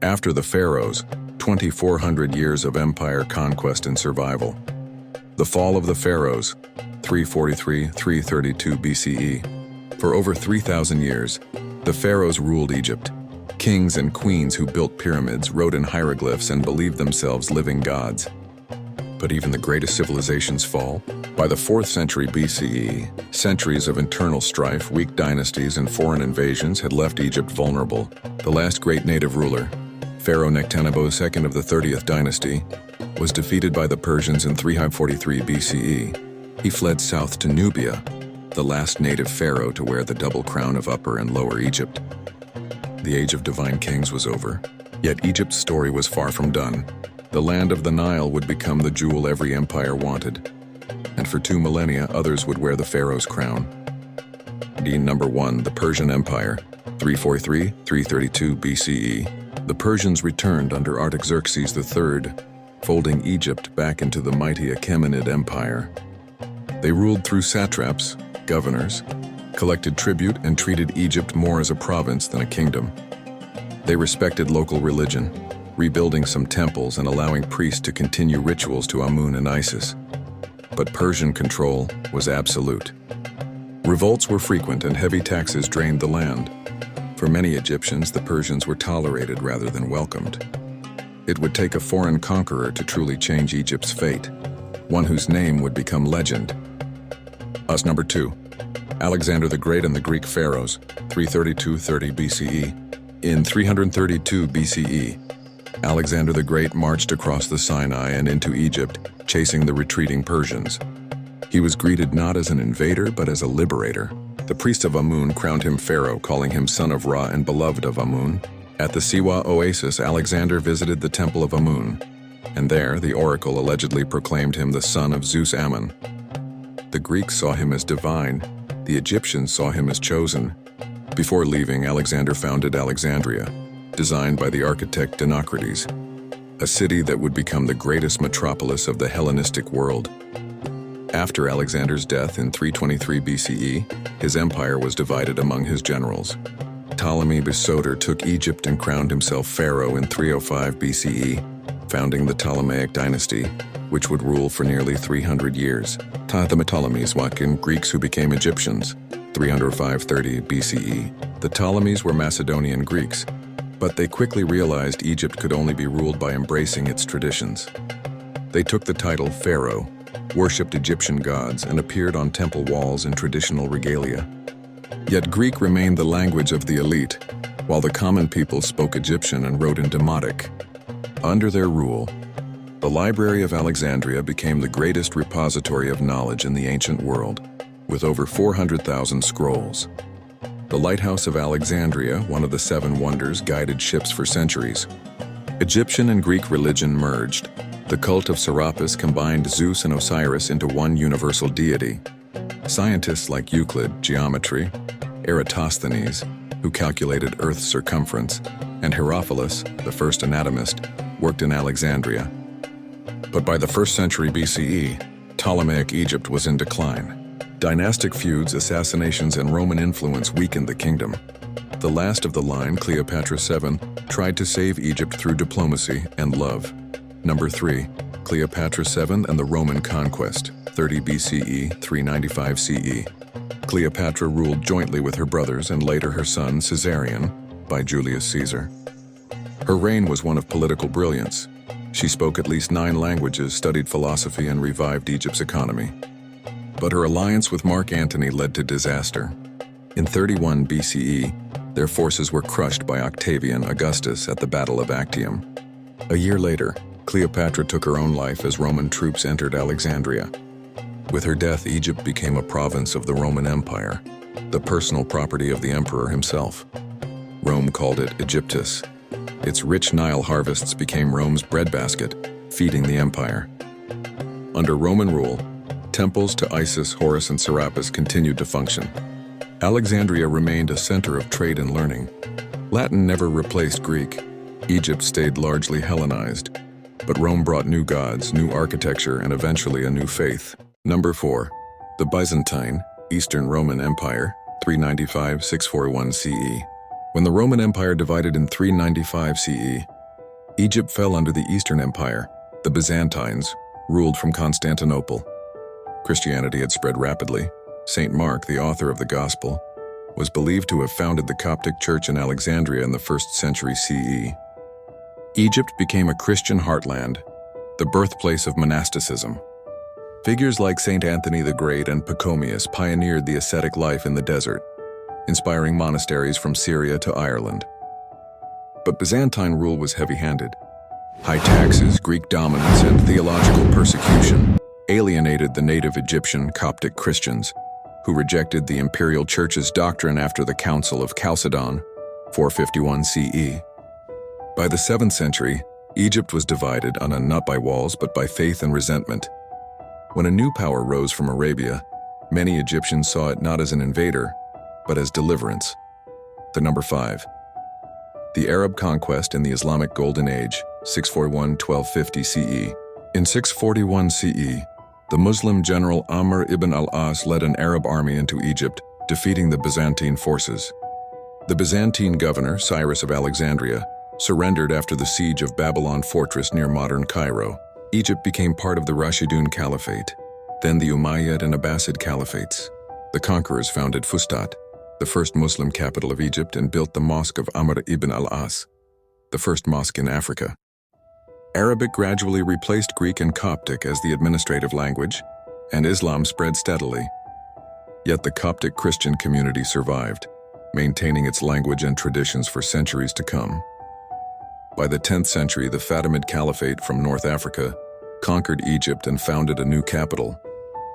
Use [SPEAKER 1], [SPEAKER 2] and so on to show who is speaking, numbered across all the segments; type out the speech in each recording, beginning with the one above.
[SPEAKER 1] After the Pharaohs, 2,400 years of empire conquest and survival. The fall of the Pharaohs, 343–332 BCE. For over 3,000 years, the Pharaohs ruled Egypt. Kings and queens who built pyramids, wrote in hieroglyphs, and believed themselves living gods. But even the greatest civilizations fall. By the 4th century BCE, centuries of internal strife, weak dynasties, and foreign invasions had left Egypt vulnerable. The last great native ruler, Pharaoh Nectanebo II of the 30th dynasty, was defeated by the Persians in 343 BCE. He fled south to Nubia, the last native pharaoh to wear the double crown of Upper and Lower Egypt. The age of divine kings was over, yet Egypt's story was far from done. The land of the Nile would become the jewel every empire wanted, and for 2 millennia others would wear the pharaoh's crown. Number 1. The Persian Empire, 343–332 BCE. The Persians returned under Artaxerxes III, folding Egypt back into the mighty Achaemenid Empire. They ruled through satraps, governors, collected tribute, and treated Egypt more as a province than a kingdom. They respected local religion, rebuilding some temples and allowing priests to continue rituals to Amun and Isis. But Persian control was absolute. Revolts were frequent and heavy taxes drained the land. For many Egyptians, the Persians were tolerated rather than welcomed. It would take a foreign conqueror to truly change Egypt's fate, one whose name would become legend. Number 2. Alexander the Great and the Greek Pharaohs, 332–30 BCE. In 332 BCE, Alexander the Great marched across the Sinai and into Egypt, chasing the retreating Persians. He was greeted not as an invader, but as a liberator. The priest of Amun crowned him pharaoh, calling him son of Ra and beloved of Amun. At the Siwa oasis, Alexander visited the temple of Amun, and there the oracle allegedly proclaimed him the son of Zeus Ammon. The Greeks saw him as divine, the Egyptians saw him as chosen. Before leaving, Alexander founded Alexandria, designed by the architect Dinocrates, a city that would become the greatest metropolis of the Hellenistic world. After Alexander's death in 323 BCE, his empire was divided among his generals. Ptolemy Soter took Egypt and crowned himself pharaoh in 305 BCE, founding the Ptolemaic dynasty, which would rule for nearly 300 years. The Ptolemies, Greeks who became Egyptians, 305–30 BCE. The Ptolemies were Macedonian Greeks, but they quickly realized Egypt could only be ruled by embracing its traditions. They took the title pharaoh, worshipped Egyptian gods, and appeared on temple walls in traditional regalia. Yet Greek remained the language of the elite, while the common people spoke Egyptian and wrote in Demotic. Under their rule, the Library of Alexandria became the greatest repository of knowledge in the ancient world, with over 400,000 scrolls. The Lighthouse of Alexandria, one of the 7 wonders, guided ships for centuries. Egyptian and Greek religion merged. The cult of Serapis combined Zeus and Osiris into one universal deity. Scientists like Euclid, geometry, Eratosthenes, who calculated Earth's circumference, and Herophilus, the first anatomist, worked in Alexandria. But by the 1st century BCE, Ptolemaic Egypt was in decline. Dynastic feuds, assassinations, and Roman influence weakened the kingdom. The last of the line, Cleopatra VII, tried to save Egypt through diplomacy and love. Number 3. Cleopatra VII and the Roman Conquest, 30 BCE, 395 CE. Cleopatra ruled jointly with her brothers and later her son Caesarion by Julius Caesar. Her reign was one of political brilliance. She spoke at least 9 languages, studied philosophy, and revived Egypt's economy. But her alliance with Mark Antony led to disaster. In 31 BCE, their forces were crushed by Octavian Augustus at the Battle of Actium. A year later, Cleopatra took her own life as Roman troops entered Alexandria. With her death, Egypt became a province of the Roman Empire, the personal property of the emperor himself. Rome called it Egyptus. Its rich Nile harvests became Rome's breadbasket, feeding the empire. Under Roman rule, temples to Isis, Horus, and Serapis continued to function. Alexandria remained a center of trade and learning. Latin never replaced Greek. Egypt stayed largely Hellenized. But Rome brought new gods, new architecture, and eventually a new faith. Number 4. The Byzantine, Eastern Roman Empire, 395–641 CE. When the Roman Empire divided in 395 CE, Egypt fell under the Eastern Empire. The Byzantines ruled from Constantinople. Christianity had spread rapidly. Saint Mark, the author of the Gospel, was believed to have founded the Coptic Church in Alexandria in the 1st century CE. Egypt became a Christian heartland, the birthplace of monasticism. Figures like Saint Anthony the Great and Pachomius pioneered the ascetic life in the desert, inspiring monasteries from Syria to Ireland. But Byzantine rule was heavy-handed. High taxes, Greek dominance, and theological persecution alienated the native Egyptian Coptic Christians, who rejected the imperial church's doctrine after the Council of Chalcedon, 451 CE. By the 7th century, Egypt was divided not by walls but by faith and resentment. When a new power rose from Arabia, many Egyptians saw it not as an invader, but as deliverance. The number 5. The Arab conquest in the Islamic Golden Age, 641–1250 CE. In 641 CE, the Muslim general Amr ibn al-As led an Arab army into Egypt, defeating the Byzantine forces. The Byzantine governor, Cyrus of Alexandria, surrendered after the siege of Babylon fortress near modern Cairo. Egypt became part of the Rashidun Caliphate, then the Umayyad and Abbasid Caliphates. The conquerors founded Fustat, the first Muslim capital of Egypt, and built the Mosque of Amr ibn al-As, the first mosque in Africa. Arabic gradually replaced Greek and Coptic as the administrative language, and Islam spread steadily. Yet the Coptic Christian community survived, maintaining its language and traditions for centuries to come. By the 10th century, the Fatimid Caliphate from North Africa conquered Egypt and founded a new capital,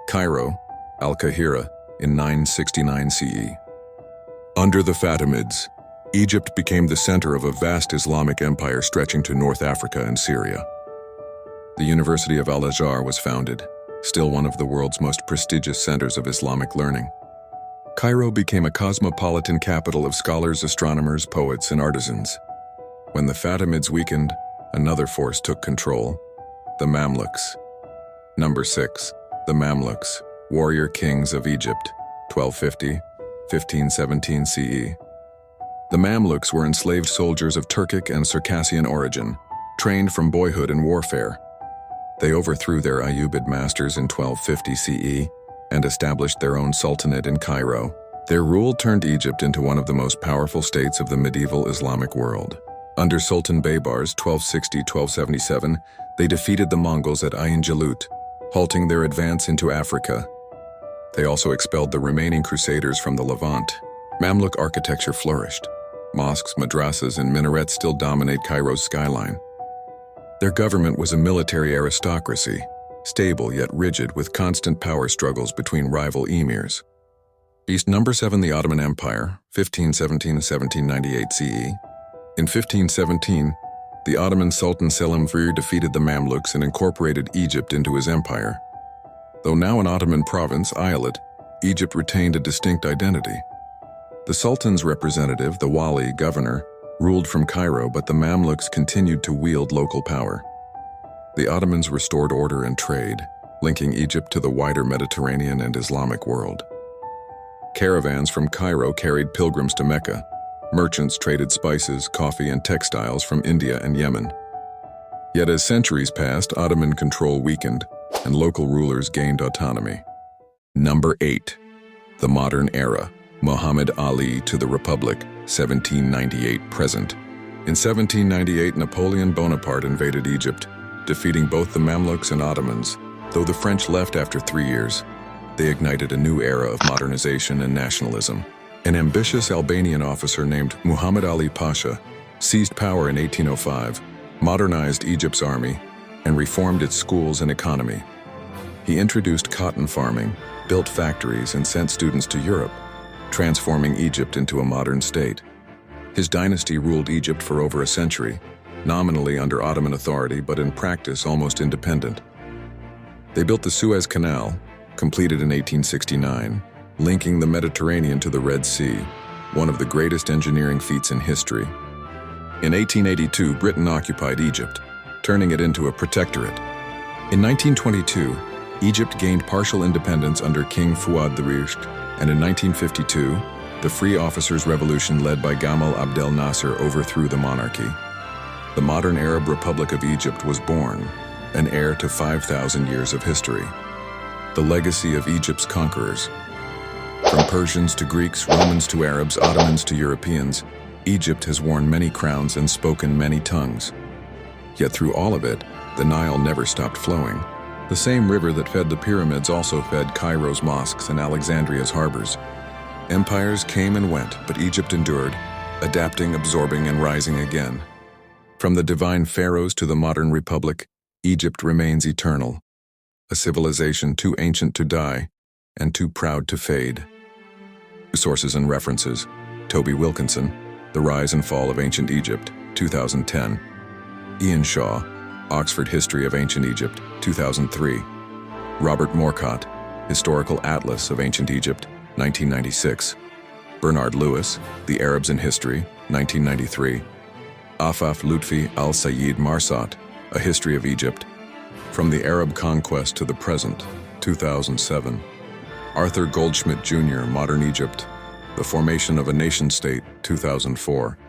[SPEAKER 1] Cairo, Al-Qahira, in 969 CE. Under the Fatimids, Egypt became the center of a vast Islamic empire stretching to North Africa and Syria. The University of Al-Azhar was founded, still one of the world's most prestigious centers of Islamic learning. Cairo became a cosmopolitan capital of scholars, astronomers, poets, and artisans. When the Fatimids weakened, another force took control, the Mamluks. Number 6. The Mamluks, warrior kings of Egypt, 1250–1517 CE. The Mamluks were enslaved soldiers of Turkic and Circassian origin, trained from boyhood in warfare. They overthrew their Ayyubid masters in 1250 CE and established their own sultanate in Cairo. Their rule turned Egypt into one of the most powerful states of the medieval Islamic world. Under Sultan Baybars 1260–1277, they defeated the Mongols at Ain Jalut, halting their advance into Africa. They also expelled the remaining crusaders from the Levant. Mamluk architecture flourished. Mosques, madrasas, and minarets still dominate Cairo's skyline. Their government was a military aristocracy, stable yet rigid, with constant power struggles between rival emirs. Number 7. The Ottoman Empire, 1517–1798 CE. In 1517, the Ottoman Sultan Selim Fir defeated the Mamluks and incorporated Egypt into his empire. Though now an Ottoman province, Eyalet, Egypt retained a distinct identity. The Sultan's representative, the Wali governor, ruled from Cairo, but the Mamluks continued to wield local power. The Ottomans restored order and trade, linking Egypt to the wider Mediterranean and Islamic world. Caravans from Cairo carried pilgrims to Mecca. Merchants traded spices, coffee, and textiles from India and Yemen. Yet as centuries passed, Ottoman control weakened, and local rulers gained autonomy. Number 8. The Modern Era, Muhammad Ali to the Republic, 1798 present. In 1798, Napoleon Bonaparte invaded Egypt, defeating both the Mamluks and Ottomans. Though the French left after 3 years, they ignited a new era of modernization and nationalism. An ambitious Albanian officer named Muhammad Ali Pasha seized power in 1805, modernized Egypt's army, and reformed its schools and economy. He introduced cotton farming, built factories, and sent students to Europe, transforming Egypt into a modern state. His dynasty ruled Egypt for over a century, nominally under Ottoman authority but in practice almost independent. They built the Suez Canal, completed in 1869, linking the Mediterranean to the Red Sea, one of the greatest engineering feats in history. In 1882, Britain occupied Egypt, turning it into a protectorate. In 1922, Egypt gained partial independence under King Fuad I, and in 1952, the The Free Officers' Revolution led by Gamal Abdel Nasser overthrew the monarchy. The modern Arab Republic of Egypt was born, an heir to 5,000 years of history. The legacy of Egypt's conquerors. From Persians to Greeks, Romans to Arabs, Ottomans to Europeans, Egypt has worn many crowns and spoken many tongues. Yet through all of it, the Nile never stopped flowing. The same river that fed the pyramids also fed Cairo's mosques and Alexandria's harbors. Empires came and went, but Egypt endured, adapting, absorbing, and rising again. From the divine pharaohs to the modern republic, Egypt remains eternal, a civilization too ancient to die and too proud to fade. Sources and references: Toby Wilkinson, The Rise and Fall of Ancient Egypt, 2010. Ian Shaw, Oxford History of Ancient Egypt, 2003. Robert Morcott, Historical Atlas of Ancient Egypt, 1996. Bernard Lewis, The Arabs in History, 1993. Afaf Lutfi al-Sayyid Marsat, A History of Egypt, From the Arab Conquest to the Present, 2007. Arthur Goldschmidt Jr., Modern Egypt, The Formation of a Nation-State, 2004.